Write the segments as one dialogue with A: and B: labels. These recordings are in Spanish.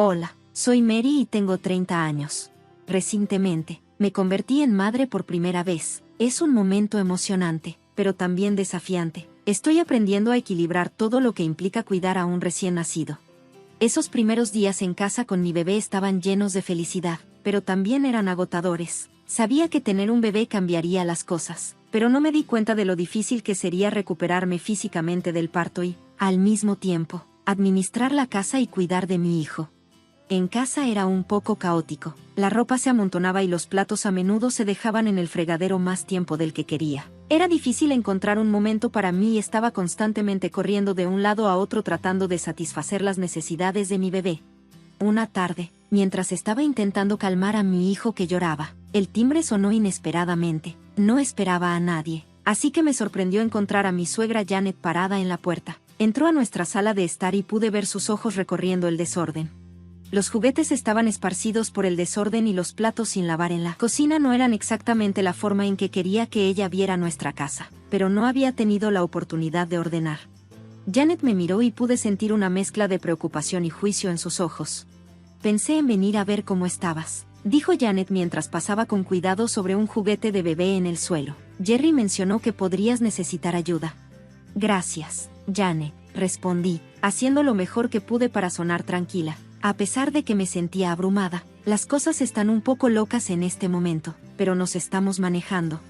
A: Hola, soy Mary y tengo 30 años. Recientemente, me convertí en madre por primera vez. Es un momento emocionante, pero también desafiante. Estoy aprendiendo a equilibrar todo lo que implica cuidar a un recién nacido. Esos primeros días en casa con mi bebé estaban llenos de felicidad, pero también eran agotadores. Sabía que tener un bebé cambiaría las cosas, pero no me di cuenta de lo difícil que sería recuperarme físicamente del parto y, al mismo tiempo, administrar la casa y cuidar de mi hijo. En casa era un poco caótico. La ropa se amontonaba y los platos a menudo se dejaban en el fregadero más tiempo del que quería. Era difícil encontrar un momento para mí y estaba constantemente corriendo de un lado a otro tratando de satisfacer las necesidades de mi bebé. Una tarde, mientras estaba intentando calmar a mi hijo que lloraba, el timbre sonó inesperadamente. No esperaba a nadie, así que me sorprendió encontrar a mi suegra Janet parada en la puerta. Entró a nuestra sala de estar y pude ver sus ojos recorriendo el desorden. Los juguetes estaban esparcidos por el desorden y los platos sin lavar en la cocina no eran exactamente la forma en que quería que ella viera nuestra casa, pero no había tenido la oportunidad de ordenar. Janet me miró y pude sentir una mezcla de preocupación y juicio en sus ojos. Pensé en venir a ver cómo estabas, dijo Janet mientras pasaba con cuidado sobre un juguete de bebé en el suelo. Jerry mencionó que podrías necesitar ayuda. Gracias, Janet, respondí, haciendo lo mejor que pude para sonar tranquila. A pesar de que me sentía abrumada, las cosas están un poco locas en este momento, pero nos estamos manejando.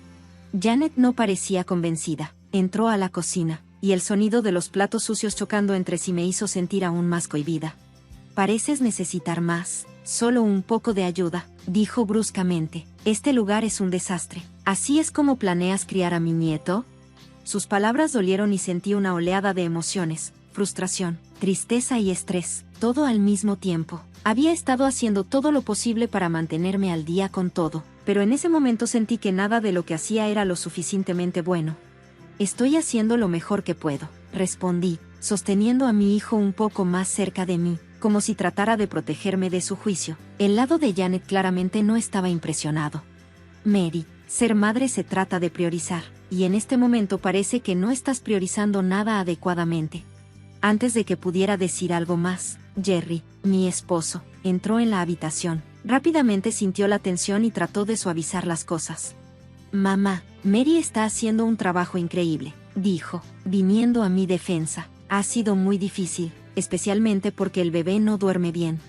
A: Janet no parecía convencida. Entró a la cocina, y el sonido de los platos sucios chocando entre sí me hizo sentir aún más cohibida. Pareces necesitar más, solo un poco de ayuda, dijo bruscamente. Este lugar es un desastre. ¿Así es como planeas criar a mi nieto? Sus palabras dolieron y sentí una oleada de emociones, frustración, tristeza y estrés, todo al mismo tiempo. Había estado haciendo todo lo posible para mantenerme al día con todo, pero en ese momento sentí que nada de lo que hacía era lo suficientemente bueno. Estoy haciendo lo mejor que puedo, respondí, sosteniendo a mi hijo un poco más cerca de mí, como si tratara de protegerme de su juicio. El lado de Janet claramente no estaba impresionado. Mary, ser madre se trata de priorizar, y en este momento parece que no estás priorizando nada adecuadamente. Antes de que pudiera decir algo más, Jerry, mi esposo, entró en la habitación. Rápidamente sintió la tensión y trató de suavizar las cosas. Mamá, Mary está haciendo un trabajo increíble, dijo, viniendo a mi defensa. Ha sido muy difícil, especialmente porque el bebé no duerme bien.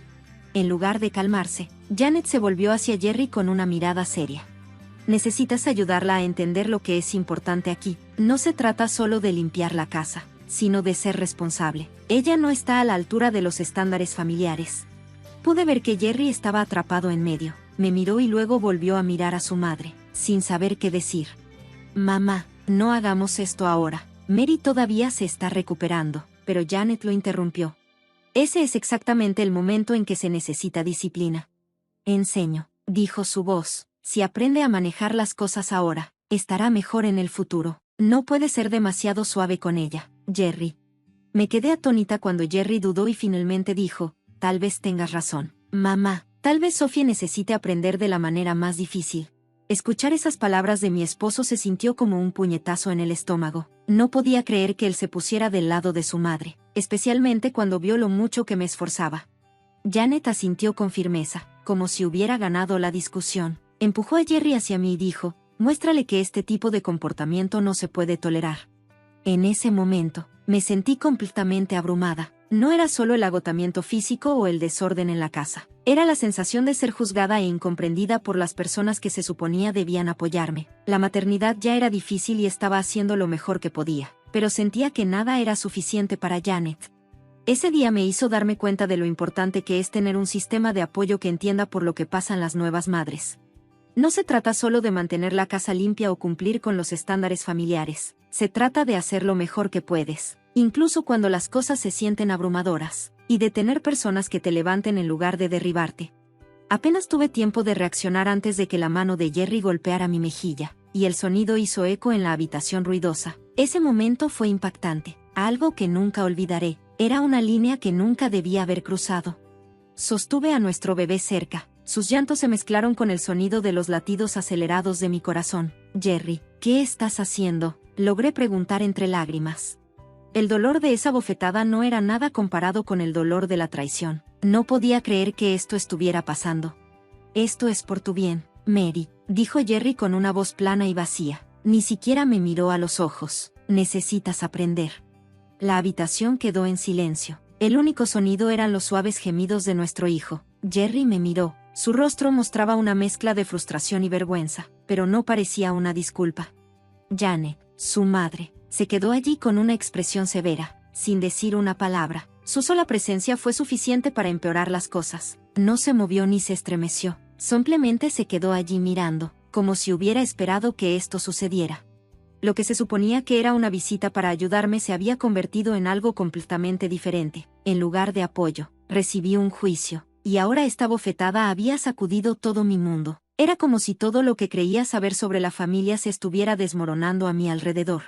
A: En lugar de calmarse, Janet se volvió hacia Jerry con una mirada seria. Necesitas ayudarla a entender lo que es importante aquí. No se trata solo de limpiar la casa, sino de ser responsable. Ella no está a la altura de los estándares familiares. Pude ver que Jerry estaba atrapado en medio. Me miró y luego volvió a mirar a su madre, sin saber qué decir. Mamá, no hagamos esto ahora. Mary todavía se está recuperando, pero Janet lo interrumpió. Ese es exactamente el momento en que se necesita disciplina. Enseño, dijo su voz. Si aprende a manejar las cosas ahora, estará mejor en el futuro. No puede ser demasiado suave con ella, Jerry. Me quedé atónita cuando Jerry dudó y finalmente dijo, tal vez tengas razón. Mamá, tal vez Sophie necesite aprender de la manera más difícil. Escuchar esas palabras de mi esposo se sintió como un puñetazo en el estómago. No podía creer que él se pusiera del lado de su madre, especialmente cuando vio lo mucho que me esforzaba. Janet asintió con firmeza, como si hubiera ganado la discusión. Empujó a Jerry hacia mí y dijo, muéstrale que este tipo de comportamiento no se puede tolerar. En ese momento, me sentí completamente abrumada. No era solo el agotamiento físico o el desorden en la casa. Era la sensación de ser juzgada e incomprendida por las personas que se suponía debían apoyarme. La maternidad ya era difícil y estaba haciendo lo mejor que podía, pero sentía que nada era suficiente para Janet. Ese día me hizo darme cuenta de lo importante que es tener un sistema de apoyo que entienda por lo que pasan las nuevas madres. No se trata solo de mantener la casa limpia o cumplir con los estándares familiares. Se trata de hacer lo mejor que puedes, incluso cuando las cosas se sienten abrumadoras, y de tener personas que te levanten en lugar de derribarte. Apenas tuve tiempo de reaccionar antes de que la mano de Jerry golpeara mi mejilla, y el sonido hizo eco en la habitación ruidosa. Ese momento fue impactante, algo que nunca olvidaré. Era una línea que nunca debía haber cruzado. Sostuve a nuestro bebé cerca. Sus llantos se mezclaron con el sonido de los latidos acelerados de mi corazón. Jerry, ¿qué estás haciendo? Logré preguntar entre lágrimas. El dolor de esa bofetada no era nada comparado con el dolor de la traición. No podía creer que esto estuviera pasando. Esto es por tu bien, Mary, dijo Jerry con una voz plana y vacía. Ni siquiera me miró a los ojos. Necesitas aprender. La habitación quedó en silencio. El único sonido eran los suaves gemidos de nuestro hijo. Jerry me miró. Su rostro mostraba una mezcla de frustración y vergüenza, pero no parecía una disculpa. Janet, su madre, se quedó allí con una expresión severa, sin decir una palabra. Su sola presencia fue suficiente para empeorar las cosas. No se movió ni se estremeció. Simplemente se quedó allí mirando, como si hubiera esperado que esto sucediera. Lo que se suponía que era una visita para ayudarme se había convertido en algo completamente diferente. En lugar de apoyo, recibí un juicio, y ahora esta bofetada había sacudido todo mi mundo. Era como si todo lo que creía saber sobre la familia se estuviera desmoronando a mi alrededor.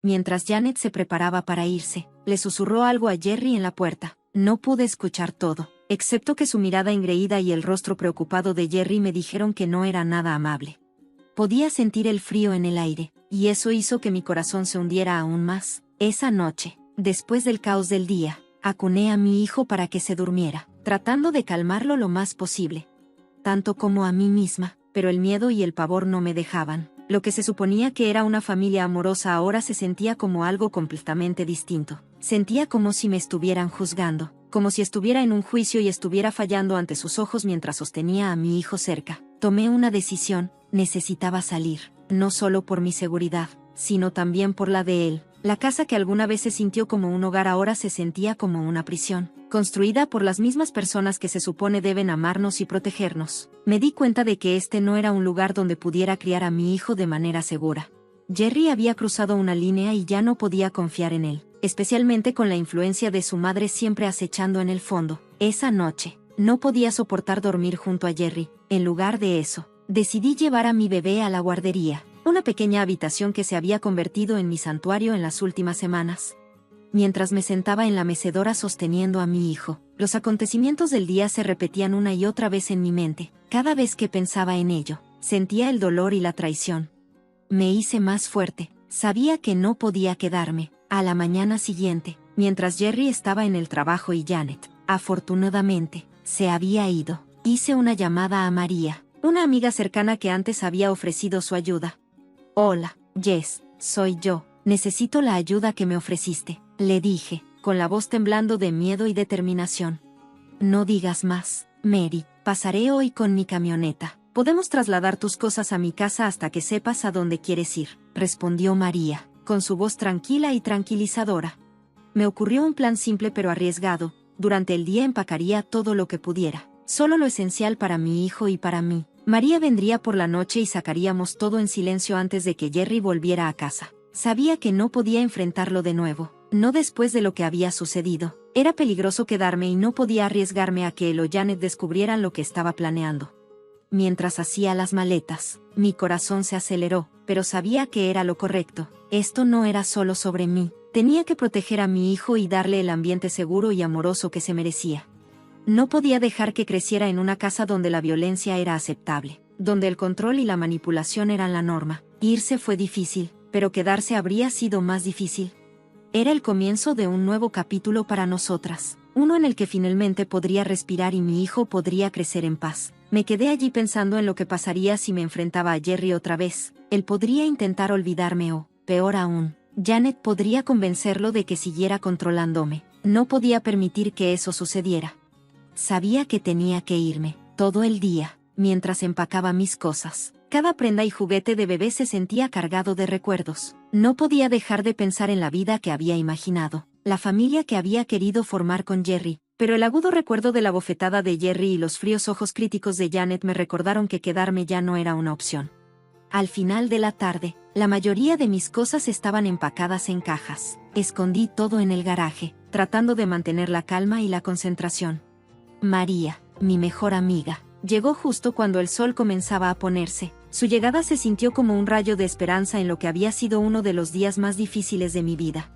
A: Mientras Janet se preparaba para irse, le susurró algo a Jerry en la puerta. No pude escuchar todo, excepto que su mirada engreída y el rostro preocupado de Jerry me dijeron que no era nada amable. Podía sentir el frío en el aire, y eso hizo que mi corazón se hundiera aún más. Esa noche, después del caos del día, acuné a mi hijo para que se durmiera, tratando de calmarlo lo más posible. Tanto como a mí misma, pero el miedo y el pavor no me dejaban. Lo que se suponía que era una familia amorosa ahora se sentía como algo completamente distinto. Sentía como si me estuvieran juzgando, como si estuviera en un juicio y estuviera fallando ante sus ojos mientras sostenía a mi hijo cerca. Tomé una decisión, necesitaba salir, no solo por mi seguridad, sino también por la de él. La casa que alguna vez se sintió como un hogar ahora se sentía como una prisión, construida por las mismas personas que se supone deben amarnos y protegernos. Me di cuenta de que este no era un lugar donde pudiera criar a mi hijo de manera segura. Jerry había cruzado una línea y ya no podía confiar en él, especialmente con la influencia de su madre siempre acechando en el fondo. Esa noche, no podía soportar dormir junto a Jerry. En lugar de eso, decidí llevar a mi bebé a la guardería, una pequeña habitación que se había convertido en mi santuario en las últimas semanas. Mientras me sentaba en la mecedora sosteniendo a mi hijo, los acontecimientos del día se repetían una y otra vez en mi mente. Cada vez que pensaba en ello, sentía el dolor y la traición. Me hice más fuerte, sabía que no podía quedarme. A la mañana siguiente, mientras Jerry estaba en el trabajo y Janet, afortunadamente, se había ido, hice una llamada a María, una amiga cercana que antes había ofrecido su ayuda. Hola, Jess, soy yo, necesito la ayuda que me ofreciste, le dije, con la voz temblando de miedo y determinación. No digas más, Mary, pasaré hoy con mi camioneta. Podemos trasladar tus cosas a mi casa hasta que sepas a dónde quieres ir, respondió María, con su voz tranquila y tranquilizadora. Me ocurrió un plan simple pero arriesgado. Durante el día empacaría todo lo que pudiera, solo lo esencial para mi hijo y para mí. María vendría por la noche y sacaríamos todo en silencio antes de que Jerry volviera a casa. Sabía que no podía enfrentarlo de nuevo, no después de lo que había sucedido. Era peligroso quedarme y no podía arriesgarme a que él o Janet descubrieran lo que estaba planeando. Mientras hacía las maletas, mi corazón se aceleró, pero sabía que era lo correcto. Esto no era solo sobre mí. Tenía que proteger a mi hijo y darle el ambiente seguro y amoroso que se merecía. No podía dejar que creciera en una casa donde la violencia era aceptable, donde el control y la manipulación eran la norma. Irse fue difícil, pero quedarse habría sido más difícil. Era el comienzo de un nuevo capítulo para nosotras, uno en el que finalmente podría respirar y mi hijo podría crecer en paz. Me quedé allí pensando en lo que pasaría si me enfrentaba a Jerry otra vez. Él podría intentar olvidarme o, peor aún, Janet podría convencerlo de que siguiera controlándome. No podía permitir que eso sucediera. Sabía que tenía que irme, todo el día, mientras empacaba mis cosas. Cada prenda y juguete de bebé se sentía cargado de recuerdos. No podía dejar de pensar en la vida que había imaginado, la familia que había querido formar con Jerry, pero el agudo recuerdo de la bofetada de Jerry y los fríos ojos críticos de Janet me recordaron que quedarme ya no era una opción. Al final de la tarde, la mayoría de mis cosas estaban empacadas en cajas. Escondí todo en el garaje, tratando de mantener la calma y la concentración. María, mi mejor amiga, llegó justo cuando el sol comenzaba a ponerse. Su llegada se sintió como un rayo de esperanza en lo que había sido uno de los días más difíciles de mi vida.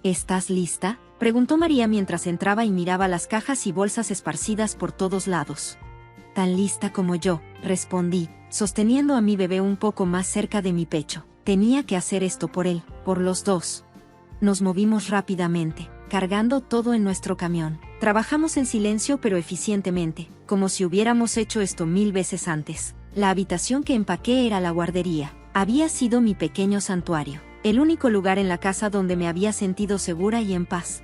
A: ¿Estás lista?, preguntó María mientras entraba y miraba las cajas y bolsas esparcidas por todos lados. Tan lista como yo, respondí, sosteniendo a mi bebé un poco más cerca de mi pecho. Tenía que hacer esto por él, por los dos. Nos movimos rápidamente, cargando todo en nuestro camión. Trabajamos en silencio pero eficientemente, como si hubiéramos hecho esto 1000 veces antes. La habitación que empaqué era la guardería. Había sido mi pequeño santuario, el único lugar en la casa donde me había sentido segura y en paz.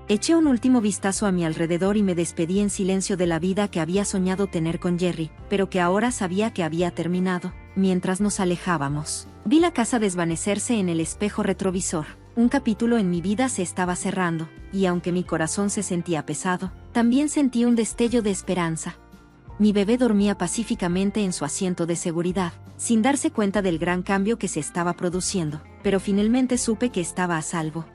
A: Eché un último vistazo a mi alrededor y me despedí en silencio de la vida que había soñado tener con Jerry, pero que ahora sabía que había terminado. Mientras nos alejábamos, vi la casa desvanecerse en el espejo retrovisor. Un capítulo en mi vida se estaba cerrando, y aunque mi corazón se sentía pesado, también sentí un destello de esperanza. Mi bebé dormía pacíficamente en su asiento de seguridad, sin darse cuenta del gran cambio que se estaba produciendo, pero finalmente supe que estaba a salvo.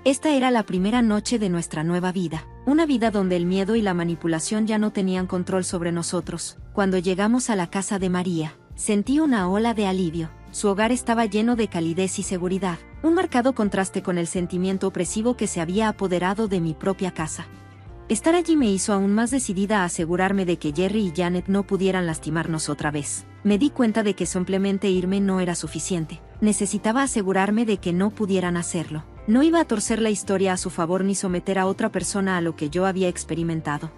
A: Esta era la primera noche de nuestra nueva vida, una vida donde el miedo y la manipulación ya no tenían control sobre nosotros. Cuando llegamos a la casa de María, sentí una ola de alivio. Su hogar estaba lleno de calidez y seguridad, un marcado contraste con el sentimiento opresivo que se había apoderado de mi propia casa. Estar allí me hizo aún más decidida a asegurarme de que Jerry y Janet no pudieran lastimarnos otra vez. Me di cuenta de que simplemente irme no era suficiente. Necesitaba asegurarme de que no pudieran hacerlo. No iba a torcer la historia a su favor ni someter a otra persona a lo que yo había experimentado.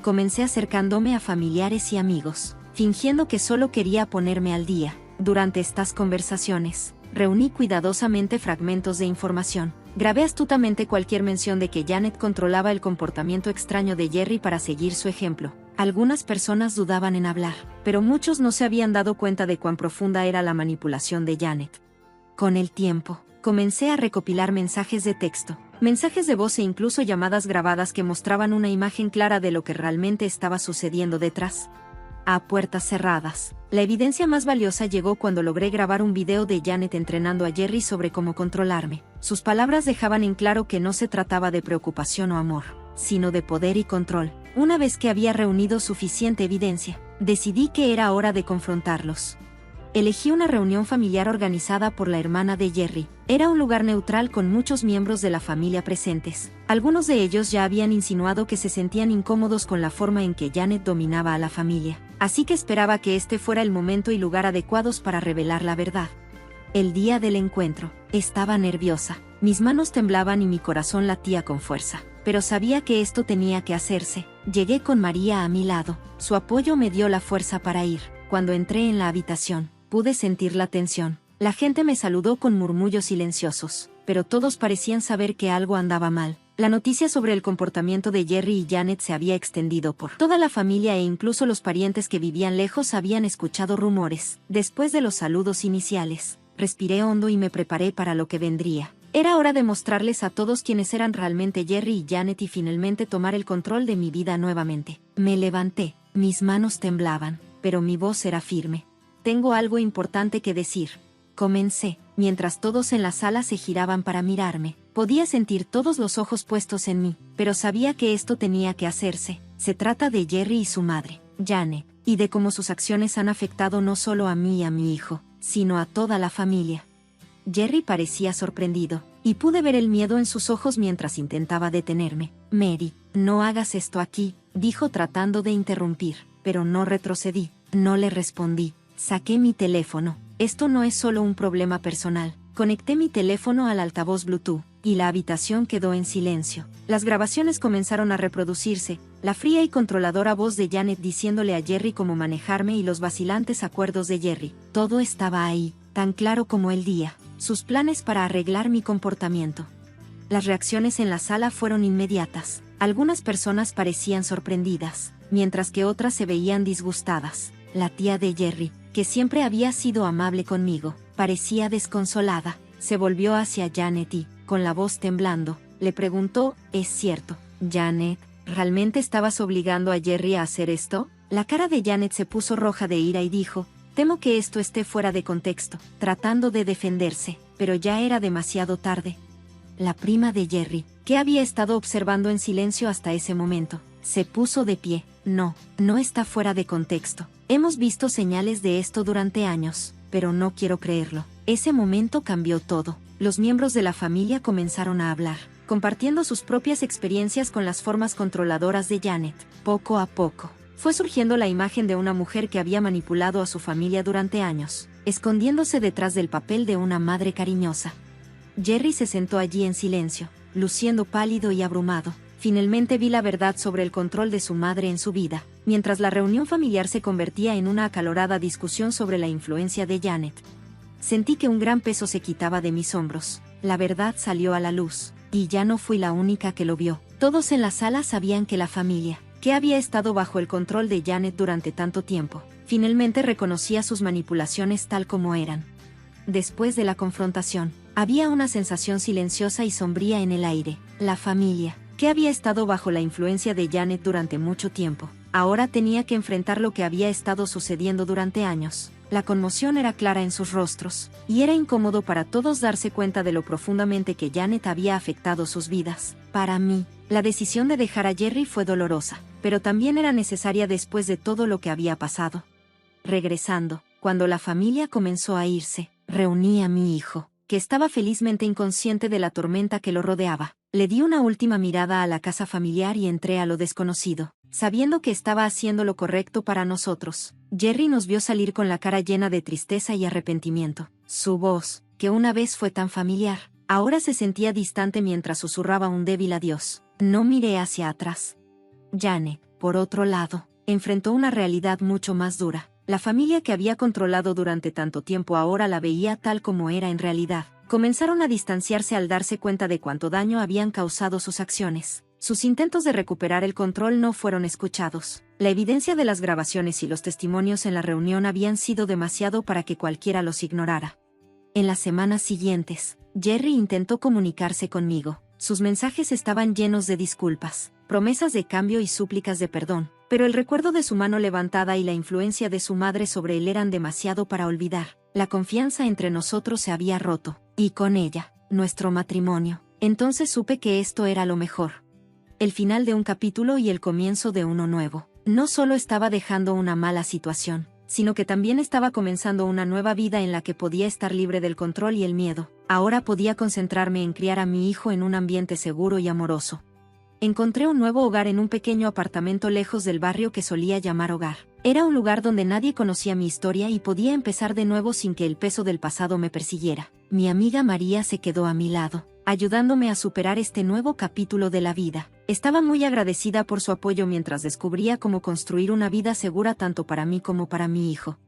A: Comencé acercándome a familiares y amigos, fingiendo que solo quería ponerme al día. Durante estas conversaciones, reuní cuidadosamente fragmentos de información. Grabé astutamente cualquier mención de que Janet controlaba el comportamiento extraño de Jerry para seguir su ejemplo. Algunas personas dudaban en hablar, pero muchos no se habían dado cuenta de cuán profunda era la manipulación de Janet. Con el tiempo, comencé a recopilar mensajes de texto, mensajes de voz e incluso llamadas grabadas que mostraban una imagen clara de lo que realmente estaba sucediendo detrás. A puertas cerradas, la evidencia más valiosa llegó cuando logré grabar un video de Janet entrenando a Jerry sobre cómo controlarme. Sus palabras dejaban en claro que no se trataba de preocupación o amor, sino de poder y control. Una vez que había reunido suficiente evidencia, decidí que era hora de confrontarlos. Elegí una reunión familiar organizada por la hermana de Jerry. Era un lugar neutral con muchos miembros de la familia presentes. Algunos de ellos ya habían insinuado que se sentían incómodos con la forma en que Janet dominaba a la familia, así que esperaba que este fuera el momento y lugar adecuados para revelar la verdad. El día del encuentro, estaba nerviosa. Mis manos temblaban y mi corazón latía con fuerza, pero sabía que esto tenía que hacerse. Llegué con María a mi lado. Su apoyo me dio la fuerza para ir. Cuando entré en la habitación, pude sentir la tensión. La gente me saludó con murmullos silenciosos, pero todos parecían saber que algo andaba mal. La noticia sobre el comportamiento de Jerry y Janet se había extendido por toda la familia e incluso los parientes que vivían lejos habían escuchado rumores. Después de los saludos iniciales, respiré hondo y me preparé para lo que vendría. Era hora de mostrarles a todos quiénes eran realmente Jerry y Janet y finalmente tomar el control de mi vida nuevamente. Me levanté, mis manos temblaban, pero mi voz era firme. Tengo algo importante que decir. Comencé, mientras todos en la sala se giraban para mirarme. Podía sentir todos los ojos puestos en mí, pero sabía que esto tenía que hacerse. Se trata de Jerry y su madre, Janet, y de cómo sus acciones han afectado no solo a mí y a mi hijo, sino a toda la familia. Jerry parecía sorprendido, y pude ver el miedo en sus ojos mientras intentaba detenerme. Mary, no hagas esto aquí, dijo tratando de interrumpir, pero no retrocedí, no le respondí. Saqué mi teléfono. Esto no es solo un problema personal. Conecté mi teléfono al altavoz Bluetooth, y la habitación quedó en silencio. Las grabaciones comenzaron a reproducirse, la fría y controladora voz de Janet diciéndole a Jerry cómo manejarme y los vacilantes acuerdos de Jerry. Todo estaba ahí, tan claro como el día. Sus planes para arreglar mi comportamiento. Las reacciones en la sala fueron inmediatas. Algunas personas parecían sorprendidas, mientras que otras se veían disgustadas. La tía de Jerry, que siempre había sido amable conmigo, parecía desconsolada. Se volvió hacia Janet y, con la voz temblando, le preguntó, ¿es cierto, Janet, realmente estabas obligando a Jerry a hacer esto? La cara de Janet se puso roja de ira y dijo, temo que esto esté fuera de contexto, tratando de defenderse, pero ya era demasiado tarde. La prima de Jerry, que había estado observando en silencio hasta ese momento, se puso de pie. No está fuera de contexto. Hemos visto señales de esto durante años, pero no quiero creerlo. Ese momento cambió todo. Los miembros de la familia comenzaron a hablar, compartiendo sus propias experiencias con las formas controladoras de Janet. Poco a poco, fue surgiendo la imagen de una mujer que había manipulado a su familia durante años, escondiéndose detrás del papel de una madre cariñosa. Jerry se sentó allí en silencio, luciendo pálido y abrumado. Finalmente vi la verdad sobre el control de su madre en su vida, mientras la reunión familiar se convertía en una acalorada discusión sobre la influencia de Janet. Sentí que un gran peso se quitaba de mis hombros. La verdad salió a la luz, y ya no fui la única que lo vio. Todos en la sala sabían que la familia, que había estado bajo el control de Janet durante tanto tiempo, finalmente reconocía sus manipulaciones tal como eran. Después de la confrontación, había una sensación silenciosa y sombría en el aire. La familia, que había estado bajo la influencia de Janet durante mucho tiempo, ahora tenía que enfrentar lo que había estado sucediendo durante años. La conmoción era clara en sus rostros, y era incómodo para todos darse cuenta de lo profundamente que Janet había afectado sus vidas. Para mí, la decisión de dejar a Jerry fue dolorosa, pero también era necesaria después de todo lo que había pasado. Regresando, cuando la familia comenzó a irse, reuní a mi hijo, que estaba felizmente inconsciente de la tormenta que lo rodeaba. Le di una última mirada a la casa familiar y entré a lo desconocido, sabiendo que estaba haciendo lo correcto para nosotros. Jerry nos vio salir con la cara llena de tristeza y arrepentimiento. Su voz, que una vez fue tan familiar, ahora se sentía distante mientras susurraba un débil adiós. No miré hacia atrás. Janet, por otro lado, enfrentó una realidad mucho más dura. La familia que había controlado durante tanto tiempo ahora la veía tal como era en realidad. Comenzaron a distanciarse al darse cuenta de cuánto daño habían causado sus acciones. Sus intentos de recuperar el control no fueron escuchados. La evidencia de las grabaciones y los testimonios en la reunión habían sido demasiado para que cualquiera los ignorara. En las semanas siguientes, Jerry intentó comunicarse conmigo. Sus mensajes estaban llenos de disculpas, promesas de cambio y súplicas de perdón, pero el recuerdo de su mano levantada y la influencia de su madre sobre él eran demasiado para olvidar. La confianza entre nosotros se había roto, y con ella, nuestro matrimonio. Entonces supe que esto era lo mejor. El final de un capítulo y el comienzo de uno nuevo. No solo estaba dejando una mala situación, sino que también estaba comenzando una nueva vida en la que podía estar libre del control y el miedo. Ahora podía concentrarme en criar a mi hijo en un ambiente seguro y amoroso. Encontré un nuevo hogar en un pequeño apartamento lejos del barrio que solía llamar hogar. Era un lugar donde nadie conocía mi historia y podía empezar de nuevo sin que el peso del pasado me persiguiera. Mi amiga María se quedó a mi lado, ayudándome a superar este nuevo capítulo de la vida. Estaba muy agradecida por su apoyo mientras descubría cómo construir una vida segura tanto para mí como para mi hijo.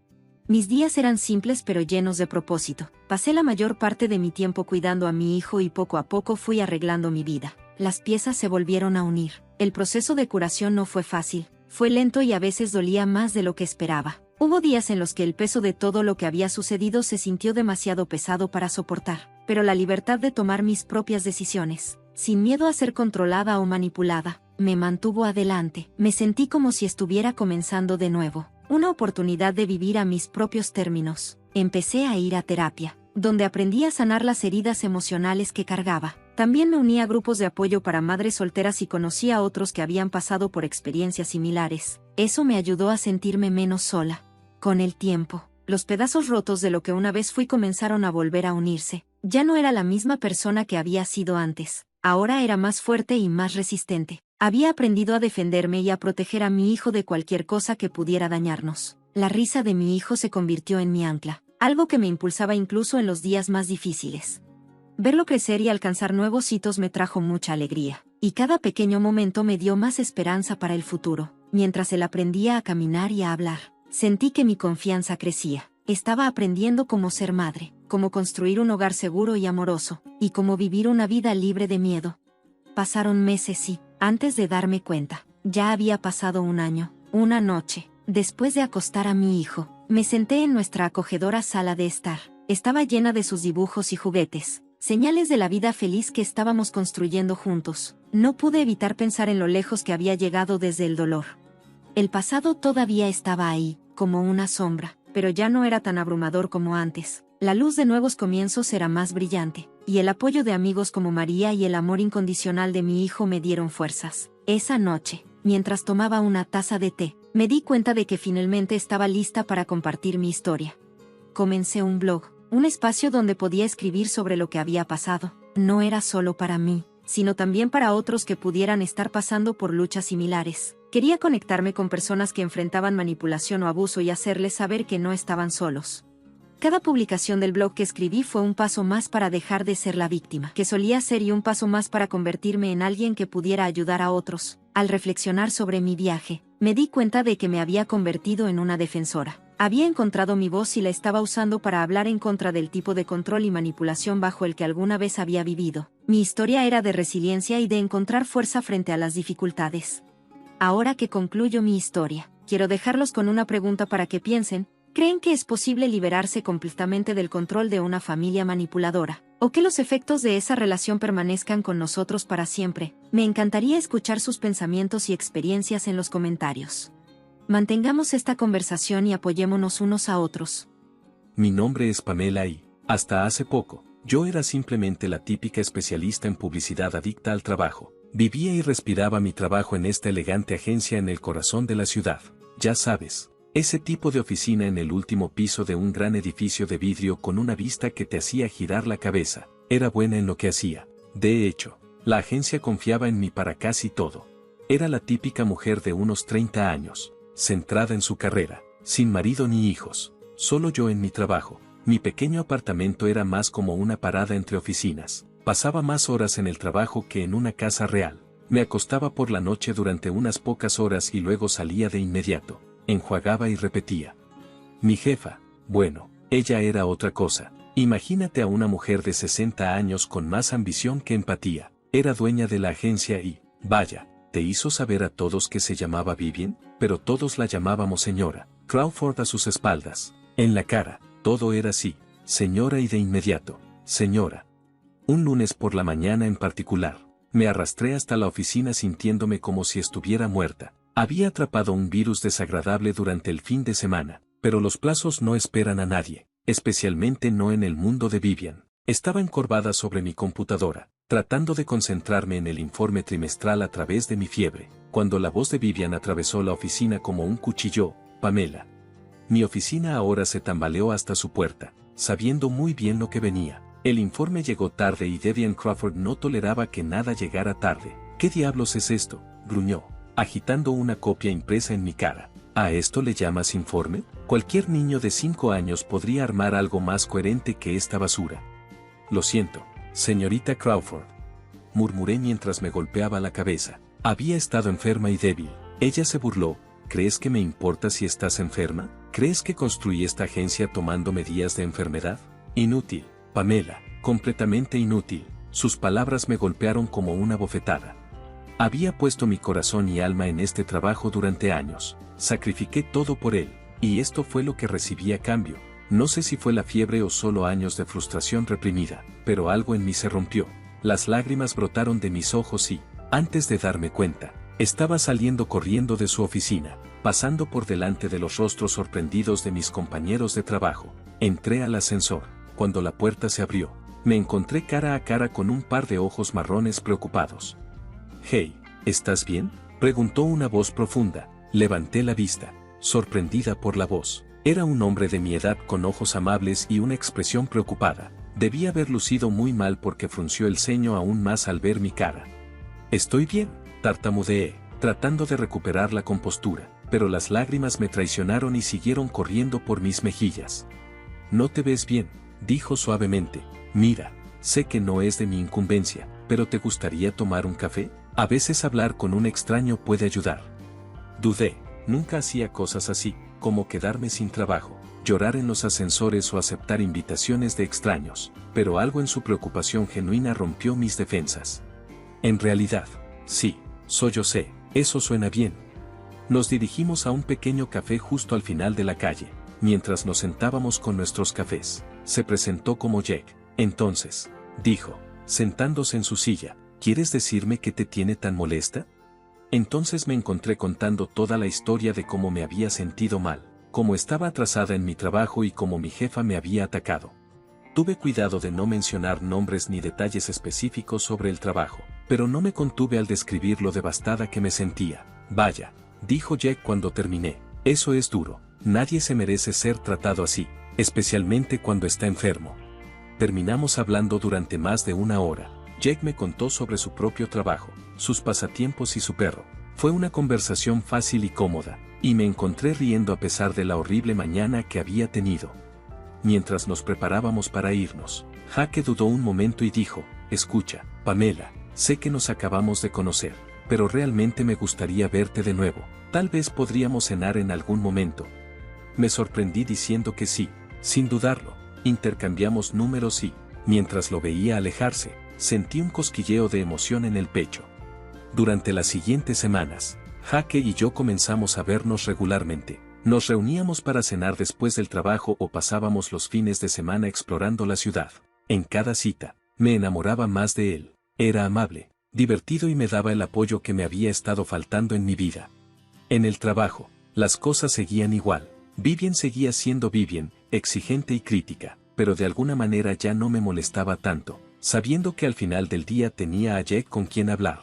A: Mis días eran simples pero llenos de propósito. Pasé la mayor parte de mi tiempo cuidando a mi hijo y poco a poco fui arreglando mi vida. Las piezas se volvieron a unir. El proceso de curación no fue fácil. Fue lento y a veces dolía más de lo que esperaba. Hubo días en los que el peso de todo lo que había sucedido se sintió demasiado pesado para soportar, pero la libertad de tomar mis propias decisiones, sin miedo a ser controlada o manipulada, me mantuvo adelante. Me sentí como si estuviera comenzando de nuevo. Una oportunidad de vivir a mis propios términos. Empecé a ir a terapia, donde aprendí a sanar las heridas emocionales que cargaba. También me uní a grupos de apoyo para madres solteras y conocí a otros que habían pasado por experiencias similares. Eso me ayudó a sentirme menos sola. Con el tiempo, los pedazos rotos de lo que una vez fui comenzaron a volver a unirse. Ya no era la misma persona que había sido antes. Ahora era más fuerte y más resistente. Había aprendido a defenderme y a proteger a mi hijo de cualquier cosa que pudiera dañarnos. La risa de mi hijo se convirtió en mi ancla, algo que me impulsaba incluso en los días más difíciles. Verlo crecer y alcanzar nuevos hitos me trajo mucha alegría, y cada pequeño momento me dio más esperanza para el futuro. Mientras él aprendía a caminar y a hablar, sentí que mi confianza crecía. Estaba aprendiendo cómo ser madre, cómo construir un hogar seguro y amoroso, y cómo vivir una vida libre de miedo. Pasaron meses y, antes de darme cuenta, ya había pasado un año. Una noche, después de acostar a mi hijo, me senté en nuestra acogedora sala de estar. Estaba llena de sus dibujos y juguetes, señales de la vida feliz que estábamos construyendo juntos. No pude evitar pensar en lo lejos que había llegado desde el dolor. El pasado todavía estaba ahí, como una sombra, pero ya no era tan abrumador como antes. La luz de nuevos comienzos era más brillante, y el apoyo de amigos como María y el amor incondicional de mi hijo me dieron fuerzas. Esa noche, mientras tomaba una taza de té, me di cuenta de que finalmente estaba lista para compartir mi historia. Comencé un blog, un espacio donde podía escribir sobre lo que había pasado. No era solo para mí, sino también para otros que pudieran estar pasando por luchas similares. Quería conectarme con personas que enfrentaban manipulación o abuso y hacerles saber que no estaban solos. Cada publicación del blog que escribí fue un paso más para dejar de ser la víctima que solía ser y un paso más para convertirme en alguien que pudiera ayudar a otros. Al reflexionar sobre mi viaje, me di cuenta de que me había convertido en una defensora. Había encontrado mi voz y la estaba usando para hablar en contra del tipo de control y manipulación bajo el que alguna vez había vivido. Mi historia era de resiliencia y de encontrar fuerza frente a las dificultades. Ahora que concluyo mi historia, quiero dejarlos con una pregunta para que piensen. ¿Creen que es posible liberarse completamente del control de una familia manipuladora? ¿O que los efectos de esa relación permanezcan con nosotros para siempre? Me encantaría escuchar sus pensamientos y experiencias en los comentarios. Mantengamos esta conversación y apoyémonos unos a otros.
B: Mi nombre es Pamela y, hasta hace poco, yo era simplemente la típica especialista en publicidad adicta al trabajo. Vivía y respiraba mi trabajo en esta elegante agencia en el corazón de la ciudad. Ya sabes. Ese tipo de oficina en el último piso de un gran edificio de vidrio con una vista que te hacía girar la cabeza. Era buena en lo que hacía. De hecho, la agencia confiaba en mí para casi todo. Era la típica mujer de unos 30 años, centrada en su carrera, sin marido ni hijos, solo yo en mi trabajo. Mi pequeño apartamento era más como una parada entre oficinas. Pasaba más horas en el trabajo que en una casa real. Me acostaba por la noche durante unas pocas horas y luego salía de inmediato. Enjuagaba y repetía. Mi jefa, bueno, ella era otra cosa. Imagínate a una mujer de 60 años con más ambición que empatía. Era dueña de la agencia y, vaya, te hizo saber a todos que se llamaba Vivian, pero todos la llamábamos señora. Crawford a sus espaldas. En la cara, todo era así, señora y de inmediato, señora. Un lunes por la mañana en particular, me arrastré hasta la oficina sintiéndome como si estuviera muerta. Había atrapado un virus desagradable durante el fin de semana, pero los plazos no esperan a nadie, especialmente no en el mundo de Vivian. Estaba encorvada sobre mi computadora, tratando de concentrarme en el informe trimestral a través de mi fiebre, cuando la voz de Vivian atravesó la oficina como un cuchillo. Pamela. Mi oficina ahora se tambaleó hasta su puerta, sabiendo muy bien lo que venía. El informe llegó tarde y Vivian Crawford no toleraba que nada llegara tarde. ¿Qué diablos es esto?, gruñó, agitando una copia impresa en mi cara. ¿A esto le llamas informe? Cualquier niño de 5 años podría armar algo más coherente que esta basura. Lo siento, señorita Crawford, murmuré mientras me golpeaba la cabeza. Había estado enferma y débil. Ella se burló. ¿Crees que me importa si estás enferma? ¿Crees que construí esta agencia tomando medidas de enfermedad? Inútil, Pamela, completamente inútil. Sus palabras me golpearon como una bofetada. Había puesto mi corazón y alma en este trabajo durante años. Sacrifiqué todo por él, y esto fue lo que recibí a cambio. No sé si fue la fiebre o solo años de frustración reprimida, pero algo en mí se rompió. Las lágrimas brotaron de mis ojos y, antes de darme cuenta, estaba saliendo corriendo de su oficina, pasando por delante de los rostros sorprendidos de mis compañeros de trabajo. Entré al ascensor. Cuando la puerta se abrió, me encontré cara a cara con un par de ojos marrones preocupados. «Hey, ¿estás bien?», preguntó una voz profunda. Levanté la vista, sorprendida por la voz. Era un hombre de mi edad con ojos amables y una expresión preocupada. Debía haber lucido muy mal porque frunció el ceño aún más al ver mi cara. «Estoy bien», tartamudeé, tratando de recuperar la compostura, pero las lágrimas me traicionaron y siguieron corriendo por mis mejillas. «No te ves bien», dijo suavemente. «Mira, sé que no es de mi incumbencia, pero ¿te gustaría tomar un café? A veces hablar con un extraño puede ayudar». Dudé, nunca hacía cosas así, como quedarme sin trabajo, llorar en los ascensores o aceptar invitaciones de extraños, pero algo en su preocupación genuina rompió mis defensas. «En realidad, sí, sollocé, eso suena bien». Nos dirigimos a un pequeño café justo al final de la calle. Mientras nos sentábamos con nuestros cafés, se presentó como Jack. «Entonces», dijo, sentándose en su silla, «¿quieres decirme qué te tiene tan molesta?». Entonces me encontré contando toda la historia de cómo me había sentido mal, cómo estaba atrasada en mi trabajo y cómo mi jefa me había atacado. Tuve cuidado de no mencionar nombres ni detalles específicos sobre el trabajo, pero no me contuve al describir lo devastada que me sentía. «Vaya», dijo Jack cuando terminé, «eso es duro. Nadie se merece ser tratado así, especialmente cuando está enfermo». Terminamos hablando durante más de una hora. Jack me contó sobre su propio trabajo, sus pasatiempos y su perro. Fue una conversación fácil y cómoda, y me encontré riendo a pesar de la horrible mañana que había tenido. mientras nos preparábamos para irnos. Jake dudó un momento y dijo, escucha, Pamela, sé que nos acabamos de conocer, pero realmente me gustaría verte de nuevo. Tal vez podríamos cenar en algún momento. Me sorprendí diciendo que sí, sin dudarlo. Intercambiamos números y, mientras lo veía alejarse, sentí un cosquilleo de emoción en el pecho. Durante las siguientes semanas, Jake y yo comenzamos a vernos regularmente. Nos reuníamos para cenar después del trabajo o pasábamos los fines de semana explorando la ciudad. En cada cita, me enamoraba más de él. Era amable, divertido y me daba el apoyo que me había estado faltando en mi vida. En el trabajo, las cosas seguían igual. Vivian seguía siendo Vivian, exigente y crítica, pero de alguna manera ya no me molestaba tanto, sabiendo que al final del día tenía a Jake con quien hablar.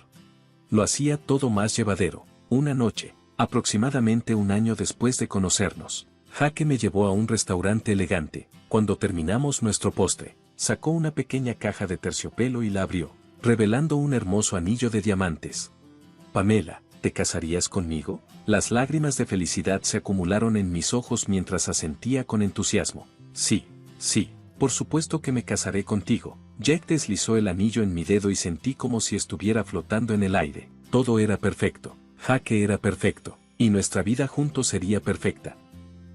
B: Lo hacía todo más llevadero. Una noche, aproximadamente un año después de conocernos, Jake me llevó a un restaurante elegante. Cuando terminamos nuestro postre, sacó una pequeña caja de terciopelo y la abrió, revelando un hermoso anillo de diamantes. Pamela, ¿te casarías conmigo? Las lágrimas de felicidad se acumularon en mis ojos mientras asentía con entusiasmo. Sí, sí, por supuesto que me casaré contigo. Jake deslizó el anillo en mi dedo y sentí como si estuviera flotando en el aire. Todo era perfecto. Jake era perfecto, y nuestra vida juntos sería perfecta.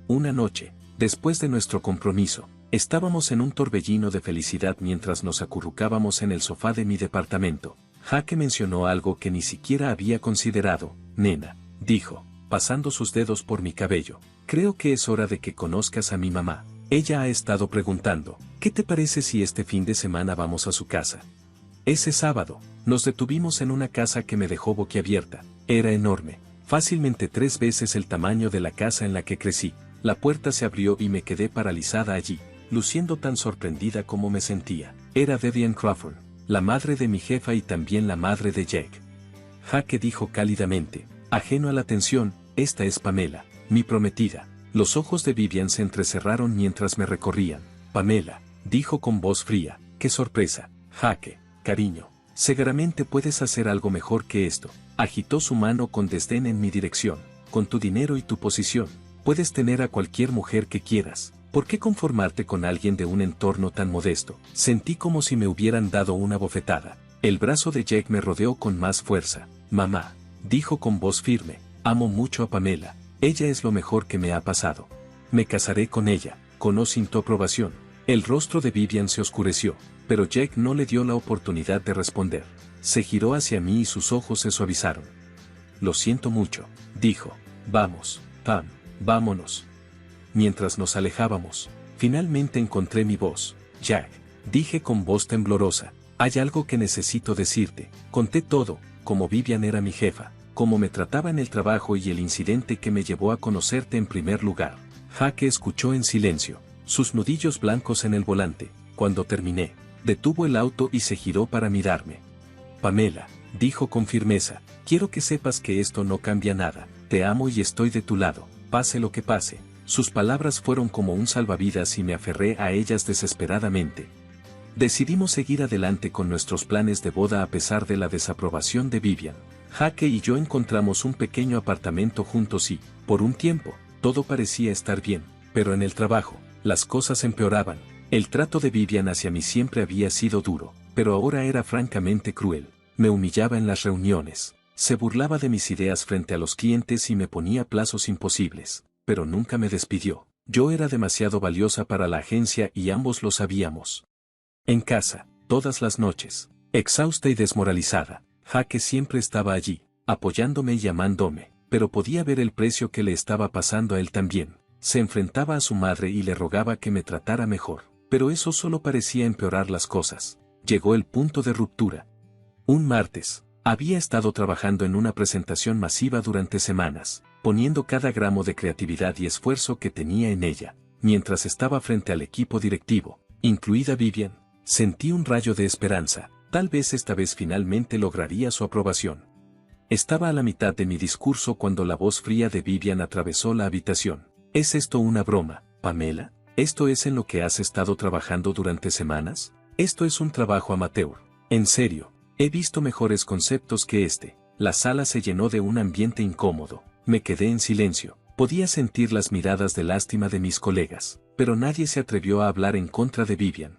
B: Una noche, después de nuestro compromiso, estábamos en un torbellino de felicidad mientras nos acurrucábamos en el sofá de mi departamento. Jake mencionó algo que ni siquiera había considerado. Nena, dijo, pasando sus dedos por mi cabello, creo que es hora de que conozcas a mi mamá. Ella ha estado preguntando, ¿qué te parece si este fin de semana vamos a su casa? Ese sábado, nos detuvimos en una casa que me dejó boquiabierta. Era enorme, fácilmente 3 veces el tamaño de la casa en la que crecí. La puerta se abrió y me quedé paralizada allí, luciendo tan sorprendida como me sentía. Era Vivian Crawford, la madre de mi jefa y también la madre de Jake. Jake dijo cálidamente, ajeno a la tensión, esta es Pamela, mi prometida. Los ojos de Vivian se entrecerraron mientras me recorrían. Pamela, dijo con voz fría, qué sorpresa. Jake, cariño, seguramente puedes hacer algo mejor que esto. Agitó su mano con desdén en mi dirección. Con tu dinero y tu posición, puedes tener a cualquier mujer que quieras. ¿Por qué conformarte con alguien de un entorno tan modesto? Sentí como si me hubieran dado una bofetada. El brazo de Jake me rodeó con más fuerza. Mamá, dijo con voz firme, amo mucho a Pamela. Ella es lo mejor que me ha pasado. Me casaré con ella. Cono sintió aprobación. El rostro de Vivian se oscureció, pero Jake no le dio la oportunidad de responder. Se giró hacia mí y sus ojos se suavizaron. Lo siento mucho, dijo. Vamos, Pam, vámonos. Mientras nos alejábamos, finalmente encontré mi voz. Jack, dije con voz temblorosa, hay algo que necesito decirte. Conté todo, cómo Vivian era mi jefa, cómo me trataba en el trabajo y el incidente que me llevó a conocerte en primer lugar. Jake escuchó en silencio, sus nudillos blancos en el volante. Cuando terminé, detuvo el auto y se giró para mirarme. Pamela, dijo con firmeza, quiero que sepas que esto no cambia nada. Te amo y estoy de tu lado, pase lo que pase. Sus palabras fueron como un salvavidas y me aferré a ellas desesperadamente. Decidimos seguir adelante con nuestros planes de boda a pesar de la desaprobación de Vivian. Jake y yo encontramos un pequeño apartamento juntos y, por un tiempo, todo parecía estar bien, pero en el trabajo, las cosas empeoraban. El trato de Vivian hacia mí siempre había sido duro, pero ahora era francamente cruel. Me humillaba en las reuniones, se burlaba de mis ideas frente a los clientes y me ponía plazos imposibles, pero nunca me despidió. Yo era demasiado valiosa para la agencia y ambos lo sabíamos. En casa, todas las noches, exhausta y desmoralizada, Jake siempre estaba allí, apoyándome y llamándome, pero podía ver el precio que le estaba pasando a él también. Se enfrentaba a su madre y le rogaba que me tratara mejor, pero eso solo parecía empeorar las cosas. Llegó el punto de ruptura. Un martes, había estado trabajando en una presentación masiva durante semanas, poniendo cada gramo de creatividad y esfuerzo que tenía en ella. Mientras estaba frente al equipo directivo, incluida Vivian, sentí un rayo de esperanza. Tal vez esta vez finalmente lograría su aprobación. Estaba a la mitad de mi discurso cuando la voz fría de Vivian atravesó la habitación. ¿Es esto una broma, Pamela? ¿Esto es en lo que has estado trabajando durante semanas? Esto es un trabajo amateur. En serio, he visto mejores conceptos que este. La sala se llenó de un ambiente incómodo. Me quedé en silencio. Podía sentir las miradas de lástima de mis colegas. pero nadie se atrevió a hablar en contra de Vivian.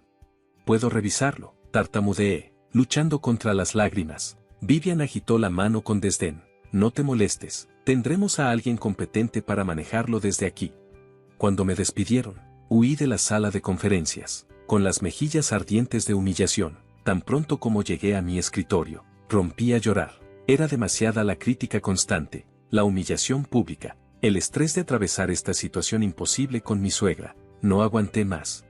B: «¿Puedo revisarlo?», tartamudeé, luchando contra las lágrimas. Vivian agitó la mano con desdén. «No te molestes, tendremos a alguien competente para manejarlo desde aquí». Cuando me despidieron, huí de la sala de conferencias, con las mejillas ardientes de humillación. Tan pronto como llegué a mi escritorio, rompí a llorar. Era demasiada la crítica constante, la humillación pública, el estrés de atravesar esta situación imposible con mi suegra. No aguanté más.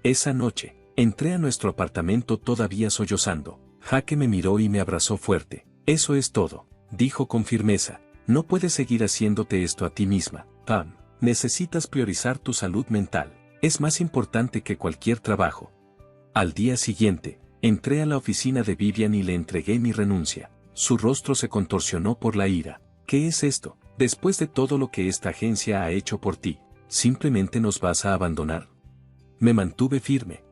B: Esa noche, entré a nuestro apartamento todavía sollozando. Jaque me miró y me abrazó fuerte. «Eso es todo», dijo con firmeza. «No puedes seguir haciéndote esto a ti misma, Pam. Necesitas priorizar tu salud mental. Es más importante que cualquier trabajo». Al día siguiente, entré a la oficina de Vivian y le entregué mi renuncia. Su rostro se contorsionó por la ira. «¿Qué es esto? Después de todo lo que esta agencia ha hecho por ti, ¿simplemente nos vas a abandonar?». Me mantuve firme.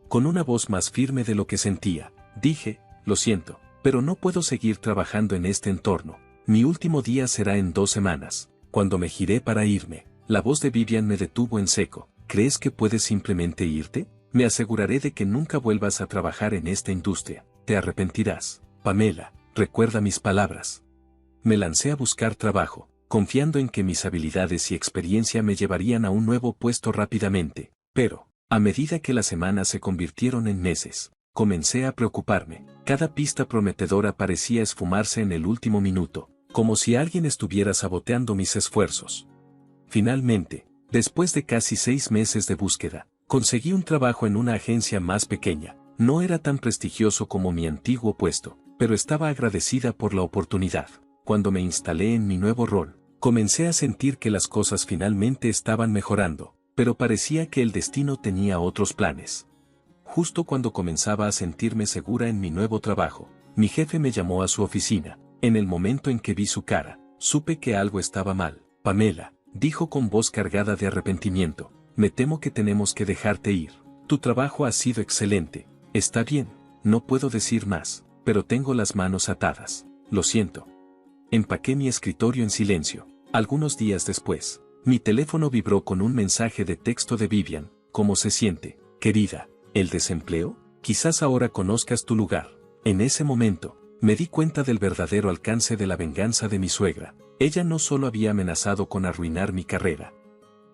B: Con una voz más firme de lo que sentía, dije: «Lo siento, pero no puedo seguir trabajando en este entorno. Mi último día será en 2 semanas». Cuando me giré para irme, la voz de Vivian me detuvo en seco. «¿Crees que puedes simplemente irte? Me aseguraré de que nunca vuelvas a trabajar en esta industria. Te arrepentirás. Pamela, recuerda mis palabras». Me lancé a buscar trabajo, confiando en que mis habilidades y experiencia me llevarían a un nuevo puesto rápidamente. Pero, a medida que las semanas se convirtieron en meses, comencé a preocuparme. Cada pista prometedora parecía esfumarse en el último minuto, como si alguien estuviera saboteando mis esfuerzos. Finalmente, después de casi 6 meses de búsqueda, conseguí un trabajo en una agencia más pequeña. No era tan prestigioso como mi antiguo puesto, pero estaba agradecida por la oportunidad. Cuando me instalé en mi nuevo rol, comencé a sentir que las cosas finalmente estaban mejorando, pero parecía que el destino tenía otros planes. Justo cuando comenzaba a sentirme segura en mi nuevo trabajo, mi jefe me llamó a su oficina. En el momento en que vi su cara, supe que algo estaba mal. «Pamela», dijo con voz cargada de arrepentimiento, «me temo que tenemos que dejarte ir. Tu trabajo ha sido excelente. Está bien, no puedo decir más, pero tengo las manos atadas. Lo siento». Empaqué mi escritorio en silencio. Algunos días después, mi teléfono vibró con un mensaje de texto de Vivian. «¿Cómo se siente, querida? ¿El desempleo? Quizás ahora conozcas tu lugar». En ese momento, me di cuenta del verdadero alcance de la venganza de mi suegra. Ella no solo había amenazado con arruinar mi carrera.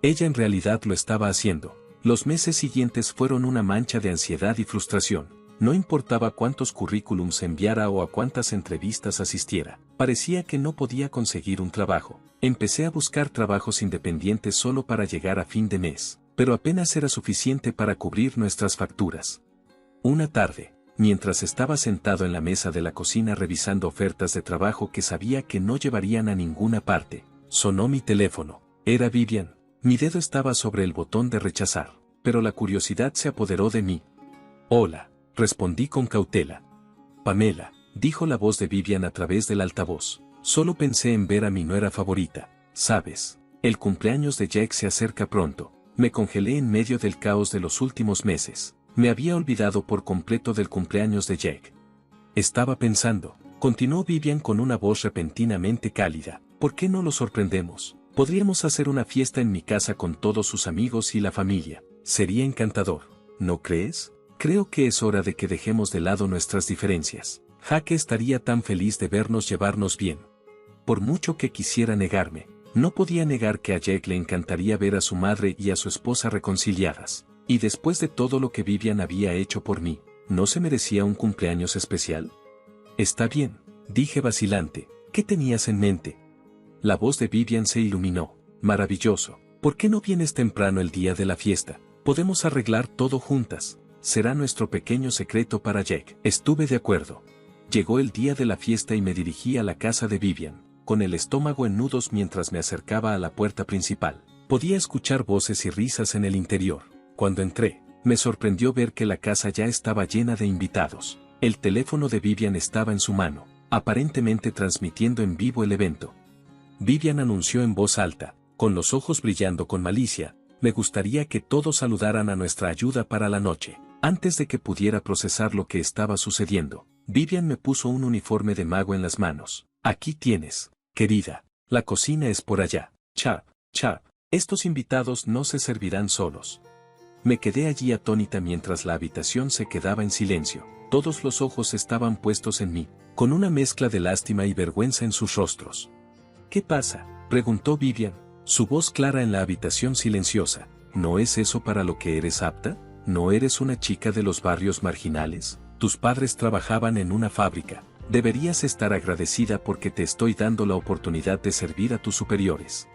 B: Ella en realidad lo estaba haciendo. Los meses siguientes fueron una mancha de ansiedad y frustración. No importaba cuántos currículums enviara o a cuántas entrevistas asistiera, parecía que no podía conseguir un trabajo. Empecé a buscar trabajos independientes solo para llegar a fin de mes, pero apenas era suficiente para cubrir nuestras facturas. Una tarde, mientras estaba sentado en la mesa de la cocina revisando ofertas de trabajo que sabía que no llevarían a ninguna parte, sonó mi teléfono. Era Vivian. Mi dedo estaba sobre el botón de rechazar, pero la curiosidad se apoderó de mí. «Hola», respondí con cautela. «Pamela», dijo la voz de Vivian a través del altavoz, «solo pensé en ver a mi nuera favorita. Sabes, el cumpleaños de Jack se acerca pronto». Me congelé en medio del caos de los últimos meses. Me había olvidado por completo del cumpleaños de Jack. Estaba pensando, continuó Vivian con una voz repentinamente cálida, ¿por qué no lo sorprendemos? Podríamos hacer una fiesta en mi casa con todos sus amigos y la familia. Sería encantador, ¿no crees? Creo que es hora de que dejemos de lado nuestras diferencias. Jaque estaría tan feliz de vernos llevarnos bien. Por mucho que quisiera negarme, no podía negar que a Jack le encantaría ver a su madre y a su esposa reconciliadas. Y después de todo lo que Vivian había hecho por mí, ¿no se merecía un cumpleaños especial? Está bien, dije vacilante, ¿qué tenías en mente? La voz de Vivian se iluminó. Maravilloso, ¿por qué no vienes temprano el día de la fiesta? Podemos arreglar todo juntas. Será nuestro pequeño secreto para Jack. Estuve de acuerdo. Llegó el día de la fiesta y me dirigí a la casa de Vivian, con el estómago en nudos mientras me acercaba a la puerta principal. Podía escuchar voces y risas en el interior. Cuando entré, me sorprendió ver que la casa ya estaba llena de invitados. El teléfono de Vivian estaba en su mano, aparentemente transmitiendo en vivo el evento. Vivian anunció en voz alta, con los ojos brillando con malicia, «Me gustaría que todos saludaran a nuestra ayuda para la noche». Antes de que pudiera procesar lo que estaba sucediendo, Vivian me puso un uniforme de mago en las manos. «Aquí tienes, querida. La cocina es por allá. Chap, chap. Estos invitados no se servirán solos. Me quedé allí atónita mientras la habitación se quedaba en silencio. Todos los ojos estaban puestos en mí, con una mezcla de lástima y vergüenza en sus rostros. ¿Qué pasa?, preguntó Vivian, su voz clara en la habitación silenciosa. ¿No es eso para lo que eres apta? ¿No eres una chica de los barrios marginales? Tus padres trabajaban en una fábrica. Deberías estar agradecida porque te estoy dando la oportunidad de servir a tus superiores.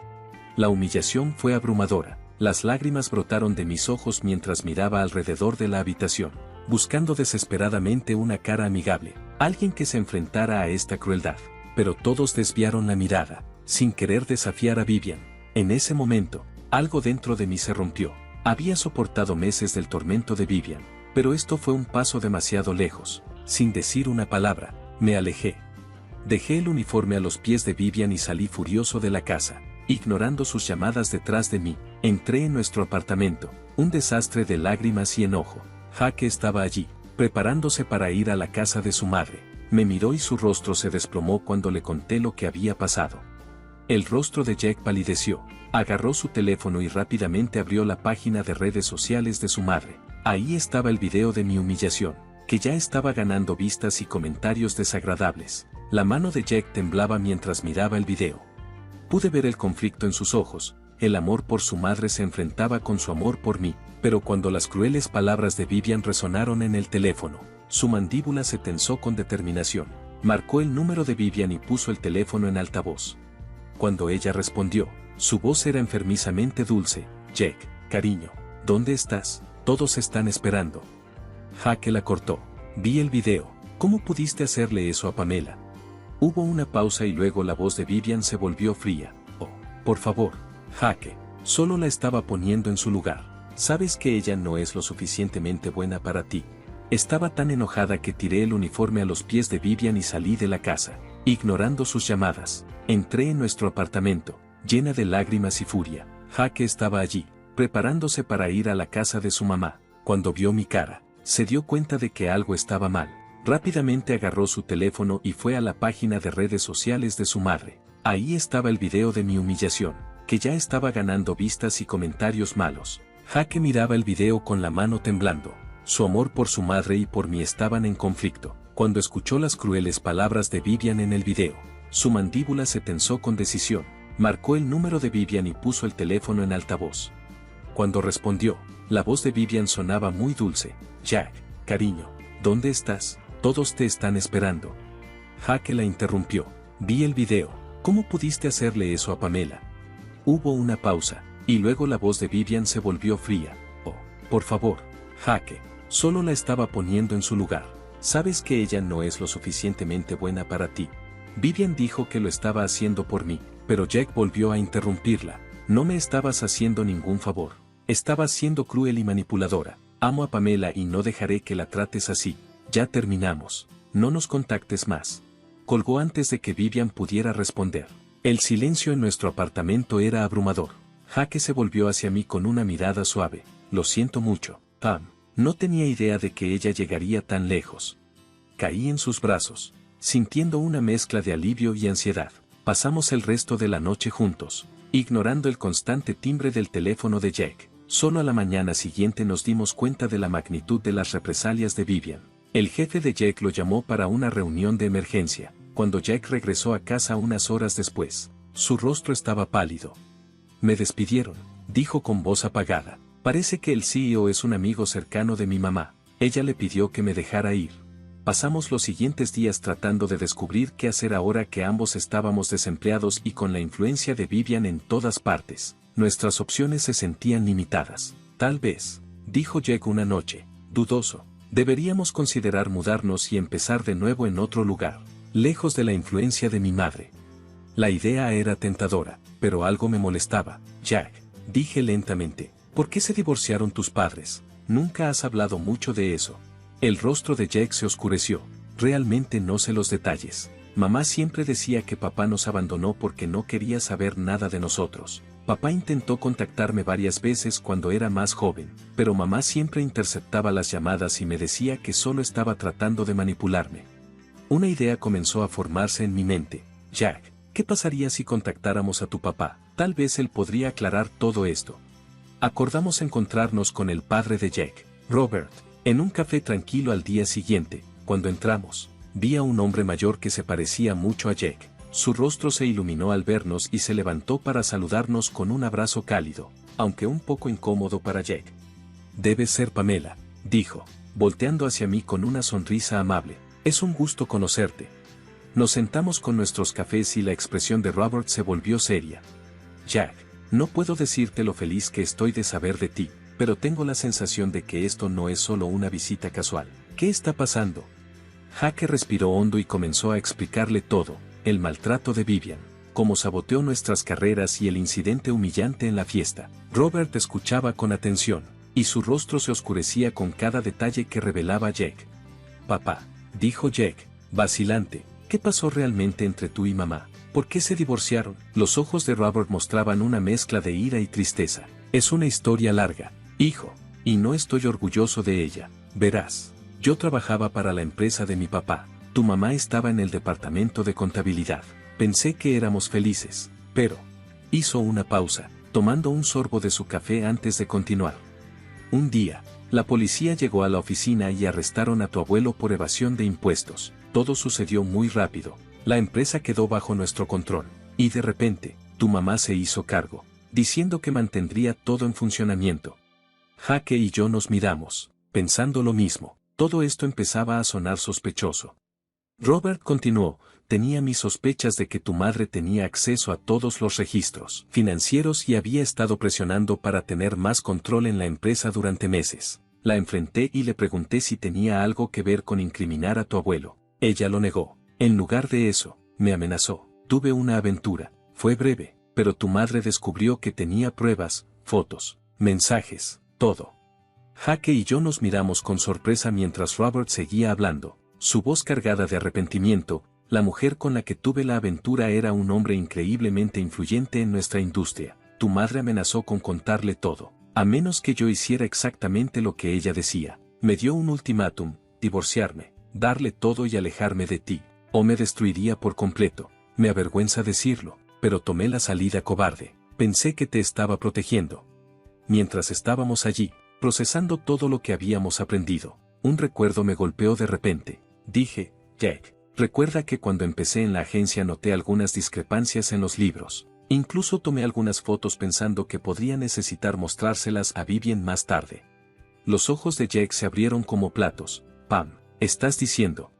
B: La humillación fue abrumadora. Las lágrimas brotaron de mis ojos mientras miraba alrededor de la habitación, buscando desesperadamente una cara amigable, alguien que se enfrentara a esta crueldad. Pero todos desviaron la mirada, sin querer desafiar a Vivian. En ese momento, algo dentro de mí se rompió. Había soportado meses del tormento de Vivian, pero esto fue un paso demasiado lejos. Sin decir una palabra, me alejé. Dejé el uniforme a los pies de Vivian y salí furioso de la casa. Ignorando sus llamadas detrás de mí, entré en nuestro apartamento, un desastre de lágrimas y enojo. Jake estaba allí, preparándose para ir a la casa de su madre. Me miró y su rostro se desplomó cuando le conté lo que había pasado. El rostro de Jack palideció, agarró su teléfono y rápidamente abrió la página de redes sociales de su madre. Ahí estaba el video de mi humillación, que ya estaba ganando vistas y comentarios desagradables. La mano de Jack temblaba mientras miraba el video. Pude ver el conflicto en sus ojos. El amor por su madre se enfrentaba con su amor por mí, pero cuando las crueles palabras de Vivian resonaron en el teléfono, su mandíbula se tensó con determinación. Marcó el número de Vivian y puso el teléfono en altavoz. Cuando ella respondió, su voz era enfermizamente dulce. Jack, cariño, ¿dónde estás? Todos están esperando. Jake la cortó. Vi el video. ¿Cómo pudiste hacerle eso a Pamela? Hubo una pausa y luego la voz de Vivian se volvió fría. Oh, por favor, Jake, solo la estaba poniendo en su lugar. Sabes que ella no es lo suficientemente buena para ti. Estaba tan enojada que tiré el uniforme a los pies de Vivian y salí de la casa, ignorando sus llamadas. Entré en nuestro apartamento, llena de lágrimas y furia. Jake estaba allí, preparándose para ir a la casa de su mamá. Cuando vio mi cara, se dio cuenta de que algo estaba mal. Rápidamente agarró su teléfono y fue a la página de redes sociales de su madre. Ahí estaba el video de mi humillación, que ya estaba ganando vistas y comentarios malos. Jake miraba el video con la mano temblando. Su amor por su madre y por mí estaban en conflicto. Cuando escuchó las crueles palabras de Vivian en el video, su mandíbula se tensó con decisión. Marcó el número de Vivian y puso el teléfono en altavoz. Cuando respondió, la voz de Vivian sonaba muy dulce. Jack, cariño, ¿dónde estás? Todos te están esperando. Jake la interrumpió. Vi el video. ¿Cómo pudiste hacerle eso a Pamela? Hubo una pausa, y luego la voz de Vivian se volvió fría. Oh, por favor, Jake, solo la estaba poniendo en su lugar. Sabes que ella no es lo suficientemente buena para ti. Vivian dijo que lo estaba haciendo por mí, pero Jack volvió a interrumpirla. No me estabas haciendo ningún favor. Estabas siendo cruel y manipuladora. Amo a Pamela y no dejaré que la trates así. Ya terminamos. No nos contactes más. Colgó antes de que Vivian pudiera responder. El silencio en nuestro apartamento era abrumador. Jake se volvió hacia mí con una mirada suave. Lo siento mucho, Pam. No tenía idea de que ella llegaría tan lejos. Caí en sus brazos, sintiendo una mezcla de alivio y ansiedad. Pasamos el resto de la noche juntos, ignorando el constante timbre del teléfono de Jack. Solo a la mañana siguiente nos dimos cuenta de la magnitud de las represalias de Vivian. El jefe de Jack lo llamó para una reunión de emergencia. Cuando Jack regresó a casa unas horas después, su rostro estaba pálido. Me despidieron, dijo con voz apagada. Parece que el CEO es un amigo cercano de mi mamá. Ella le pidió que me dejara ir. Pasamos los siguientes días tratando de descubrir qué hacer ahora que ambos estábamos desempleados y con la influencia de Vivian en todas partes. Nuestras opciones se sentían limitadas. Tal vez, dijo Jack una noche, dudoso. Deberíamos considerar mudarnos y empezar de nuevo en otro lugar, lejos de la influencia de mi madre. La idea era tentadora, pero algo me molestaba. Jack, dije lentamente, ¿por qué se divorciaron tus padres? Nunca has hablado mucho de eso. El rostro de Jack se oscureció. Realmente no sé los detalles. Mamá siempre decía que papá nos abandonó porque no quería saber nada de nosotros. Papá intentó contactarme varias veces cuando era más joven, pero mamá siempre interceptaba las llamadas y me decía que solo estaba tratando de manipularme. Una idea comenzó a formarse en mi mente. Jack, ¿qué pasaría si contactáramos a tu papá? Tal vez él podría aclarar todo esto. Acordamos encontrarnos con el padre de Jack, Robert, en un café tranquilo al día siguiente. Cuando entramos, vi a un hombre mayor que se parecía mucho a Jack. Su rostro se iluminó al vernos y se levantó para saludarnos con un abrazo cálido, aunque un poco incómodo para Jack. «Debe ser Pamela», dijo, volteando hacia mí con una sonrisa amable. «Es un gusto conocerte». Nos sentamos con nuestros cafés y la expresión de Robert se volvió seria. «Jack, no puedo decirte lo feliz que estoy de saber de ti, pero tengo la sensación de que esto no es solo una visita casual. ¿Qué está pasando?». Jack respiró hondo y comenzó a explicarle todo: el maltrato de Vivian, cómo saboteó nuestras carreras y el incidente humillante en la fiesta. Robert escuchaba con atención, y su rostro se oscurecía con cada detalle que revelaba Jack. «Papá», dijo Jack, vacilante, «¿qué pasó realmente entre tú y mamá? ¿Por qué se divorciaron?». Los ojos de Robert mostraban una mezcla de ira y tristeza. «Es una historia larga, hijo, y no estoy orgulloso de ella. Verás, yo trabajaba para la empresa de mi papá. Tu mamá estaba en el departamento de contabilidad. Pensé que éramos felices, pero…». Hizo una pausa, tomando un sorbo de su café antes de continuar. «Un día, la policía llegó a la oficina y arrestaron a tu abuelo por evasión de impuestos. Todo sucedió muy rápido. La empresa quedó bajo nuestro control, y de repente, tu mamá se hizo cargo, diciendo que mantendría todo en funcionamiento». Jack y yo nos miramos, pensando lo mismo. Todo esto empezaba a sonar sospechoso. Robert continuó: «Tenía mis sospechas de que tu madre tenía acceso a todos los registros financieros y había estado presionando para tener más control en la empresa durante meses. La enfrenté y le pregunté si tenía algo que ver con incriminar a tu abuelo. Ella lo negó. En lugar de eso, me amenazó. Tuve una aventura. Fue breve, pero tu madre descubrió que tenía pruebas, fotos, mensajes, todo». Jack y yo nos miramos con sorpresa mientras Robert seguía hablando, su voz cargada de arrepentimiento. «La mujer con la que tuve la aventura era un hombre increíblemente influyente en nuestra industria. Tu madre amenazó con contarle todo, a menos que yo hiciera exactamente lo que ella decía. Me dio un ultimátum: divorciarme, darle todo y alejarme de ti, o me destruiría por completo. Me avergüenza decirlo, pero tomé la salida cobarde. Pensé que te estaba protegiendo». Mientras estábamos allí, procesando todo lo que habíamos aprendido, un recuerdo me golpeó de repente. Dije: «Jack, recuerda que cuando empecé en la agencia noté algunas discrepancias en los libros. Incluso tomé algunas fotos pensando que podría necesitar mostrárselas a Vivian más tarde». Los ojos de Jack se abrieron como platos. «Pam, ¿estás diciendo?».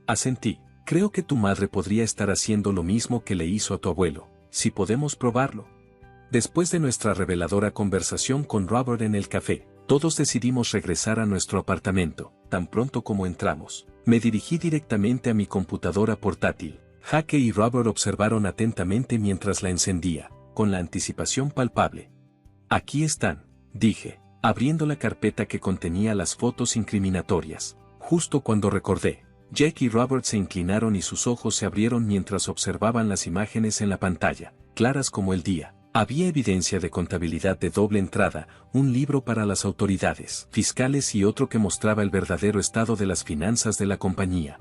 B: Asentí. «Creo que tu madre podría estar haciendo lo mismo que le hizo a tu abuelo. Si podemos probarlo». Después de nuestra reveladora conversación con Robert en el café, todos decidimos regresar a nuestro apartamento. Tan pronto como entramos, me dirigí directamente a mi computadora portátil. Jack y Robert observaron atentamente mientras la encendía, con la anticipación palpable. «Aquí están», dije, abriendo la carpeta que contenía las fotos incriminatorias. Justo cuando recordé, Jack y Robert se inclinaron y sus ojos se abrieron mientras observaban las imágenes en la pantalla, claras como el día. Había evidencia de contabilidad de doble entrada, un libro para las autoridades fiscales y otro que mostraba el verdadero estado de las finanzas de la compañía.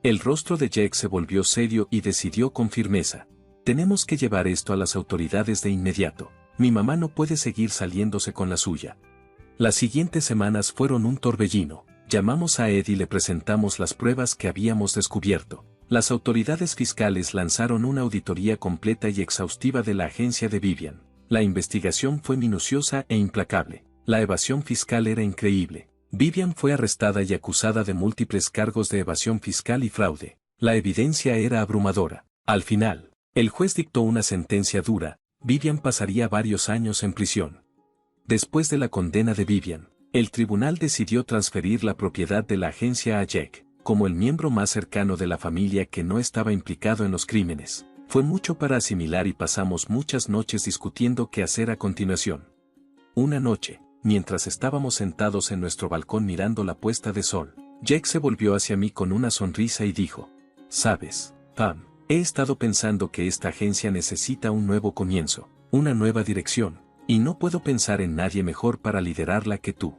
B: El rostro de Jack se volvió serio y decidió con firmeza: «Tenemos que llevar esto a las autoridades de inmediato. Mi mamá no puede seguir saliéndose con la suya». Las siguientes semanas fueron un torbellino. Llamamos a Ed y le presentamos las pruebas que habíamos descubierto. Las autoridades fiscales lanzaron una auditoría completa y exhaustiva de la agencia de Vivian. La investigación fue minuciosa e implacable. La evasión fiscal era increíble. Vivian fue arrestada y acusada de múltiples cargos de evasión fiscal y fraude. La evidencia era abrumadora. Al final, el juez dictó una sentencia dura. Vivian pasaría varios años en prisión. Después de la condena de Vivian, el tribunal decidió transferir la propiedad de la agencia a Jack, como el miembro más cercano de la familia que no estaba implicado en los crímenes. Fue mucho para asimilar y pasamos muchas noches discutiendo qué hacer a continuación. Una noche, mientras estábamos sentados en nuestro balcón mirando la puesta de sol, Jack se volvió hacia mí con una sonrisa y dijo: «¿Sabes, Pam? He estado pensando que esta agencia necesita un nuevo comienzo, una nueva dirección, y no puedo pensar en nadie mejor para liderarla que tú».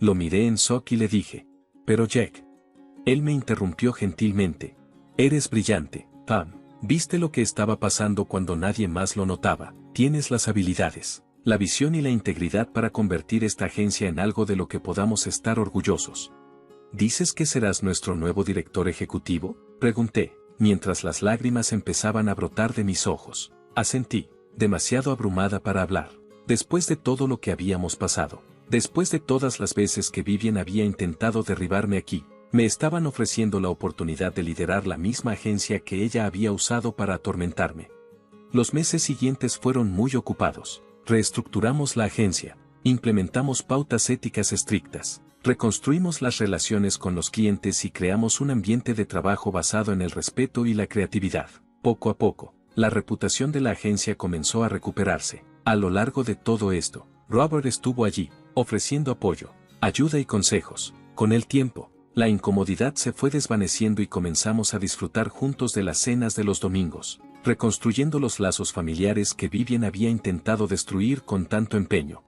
B: Lo miré en shock y le dije: «Pero Jack». Él me interrumpió gentilmente: «Eres brillante, Pam. Viste lo que estaba pasando cuando nadie más lo notaba. Tienes las habilidades, la visión y la integridad para convertir esta agencia en algo de lo que podamos estar orgullosos. ¿Dices que serás nuestro nuevo director ejecutivo?, pregunté, mientras las lágrimas empezaban a brotar de mis ojos. Asentí, demasiado abrumada para hablar. Después de todo lo que habíamos pasado, después de todas las veces que Vivian había intentado derribarme aquí, me estaban ofreciendo la oportunidad de liderar la misma agencia que ella había usado para atormentarme. Los meses siguientes fueron muy ocupados. Reestructuramos la agencia, implementamos pautas éticas estrictas, reconstruimos las relaciones con los clientes y creamos un ambiente de trabajo basado en el respeto y la creatividad. Poco a poco, la reputación de la agencia comenzó a recuperarse. A lo largo de todo esto, Robert estuvo allí, ofreciendo apoyo, ayuda y consejos. Con el tiempo, la incomodidad se fue desvaneciendo y comenzamos a disfrutar juntos de las cenas de los domingos, reconstruyendo los lazos familiares que Vivian había intentado destruir con tanto empeño.